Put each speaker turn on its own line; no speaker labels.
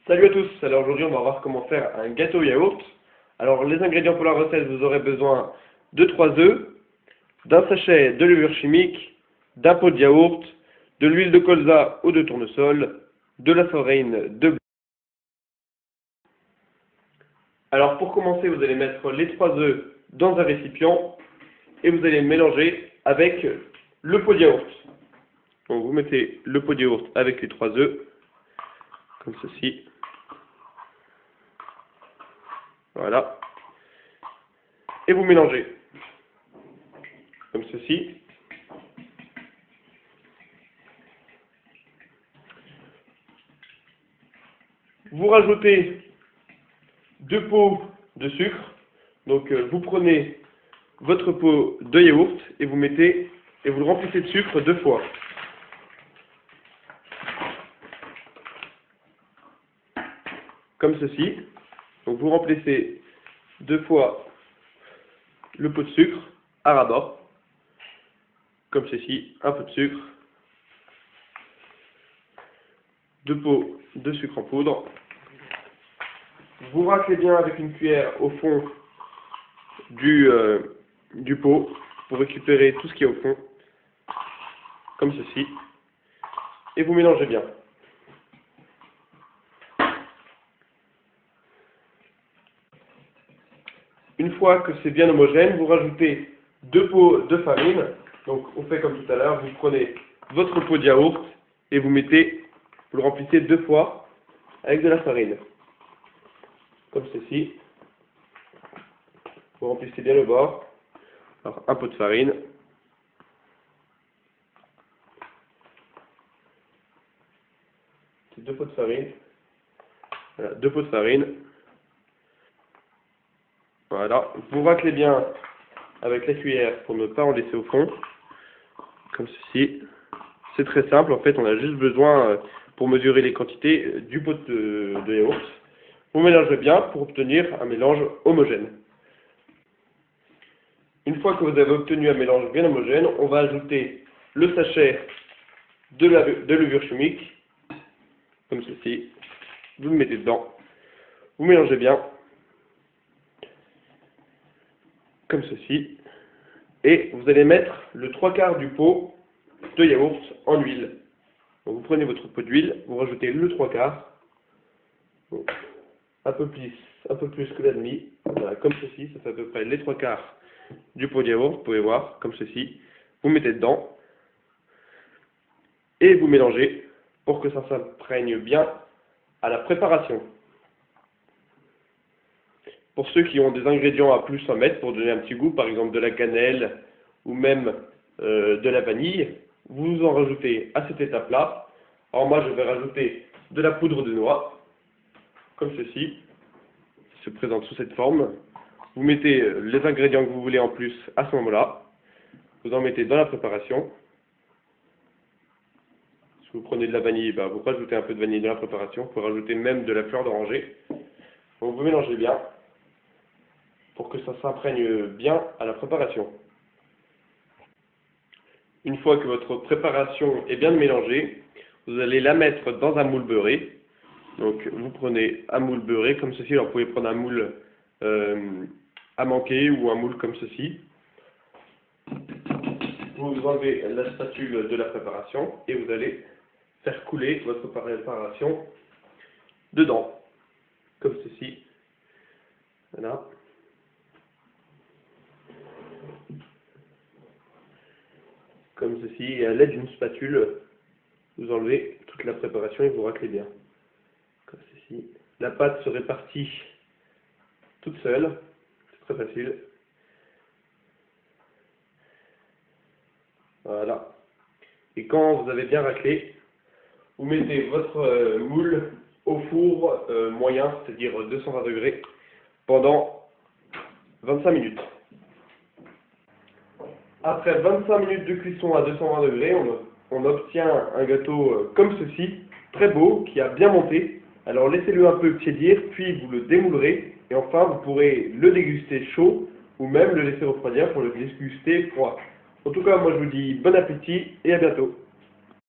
Salut à tous, alors aujourd'hui on va voir comment faire un gâteau yaourt. Alors les ingrédients pour la recette, vous aurez besoin de 3 œufs, d'un sachet de levure chimique, d'un pot de yaourt, de l'huile de colza ou de tournesol, de la farine de blé. Alors pour commencer, vous allez mettre les 3 œufs dans un récipient et vous allez mélanger avec le pot de yaourt. Donc vous mettez le pot de yaourt avec les 3 œufs, comme ceci. Voilà. Et vous mélangez. Comme ceci. Vous rajoutez 2 pots de sucre. Donc vous prenez votre pot de yaourt et vous mettez et vous le remplissez de sucre 2 fois. Comme ceci. Donc vous remplissez 2 fois le pot de sucre à ras-bord. Comme ceci, un peu de sucre. 2 pots de sucre en poudre. Vous raclez bien avec une cuillère au fond du pot pour récupérer tout ce qui est au fond, comme ceci, et vous mélangez bien. Une fois que c'est bien homogène, vous rajoutez 2 pots de farine. Donc on fait comme tout à l'heure, vous prenez votre pot de yaourt et vous le remplissez 2 fois avec de la farine, comme ceci. Vous remplissez bien le bord. Alors un pot de farine. C'est 2 pots de farine. Voilà, 2 pots de farine. Voilà. Vous raclez bien avec la cuillère pour ne pas en laisser au fond. Comme ceci. C'est très simple. En fait, on a juste besoin, pour mesurer les quantités, du pot de yaourt. Vous mélangez bien pour obtenir un mélange homogène. Une fois que vous avez obtenu un mélange bien homogène, on va ajouter le sachet de levure chimique, comme ceci. Vous le mettez dedans. Vous mélangez bien, comme ceci. Et vous allez mettre le 3/4 du pot de yaourt en huile. Donc vous prenez votre pot d'huile, vous rajoutez le 3/4, un peu plus que la demi, voilà, comme ceci, ça fait à peu près les 3/4 du pot de yaourt, vous pouvez voir, comme ceci. Vous mettez dedans et vous mélangez pour que ça s'imprègne bien à la préparation. Pour ceux qui ont des ingrédients à plus en mettre pour donner un petit goût, par exemple de la cannelle ou même de la vanille, vous en rajoutez à cette étape-là. Alors moi je vais rajouter de la poudre de noix, comme ceci, qui se présente sous cette forme. Vous mettez les ingrédients que vous voulez en plus à ce moment-là. Vous en mettez dans la préparation. Si vous prenez de la vanille, vous rajoutez un peu de vanille dans la préparation. Vous pouvez rajouter même de la fleur d'oranger. Donc vous mélangez bien pour que ça s'imprègne bien à la préparation. Une fois que votre préparation est bien mélangée, vous allez la mettre dans un moule beurré. Donc vous prenez un moule beurré comme ceci. Alors vous pouvez prendre un moule à manquer ou un moule comme ceci. Vous enlevez la spatule de la préparation et vous allez faire couler votre préparation dedans, comme ceci. Voilà. Comme ceci, et à l'aide d'une spatule, vous enlevez toute la préparation et vous raclez bien. Comme ceci. La pâte se répartit toute seule, c'est très facile. Voilà. Et quand vous avez bien raclé, vous mettez votre moule au four moyen, c'est-à-dire 220 degrés, pendant 25 minutes. Après 25 minutes de cuisson à 220 degrés, on obtient un gâteau comme ceci, très beau, qui a bien monté. Alors laissez-le un peu tiédir, puis vous le démoulerez, et enfin vous pourrez le déguster chaud, ou même le laisser refroidir pour le déguster froid. En tout cas, moi je vous dis bon appétit et à bientôt.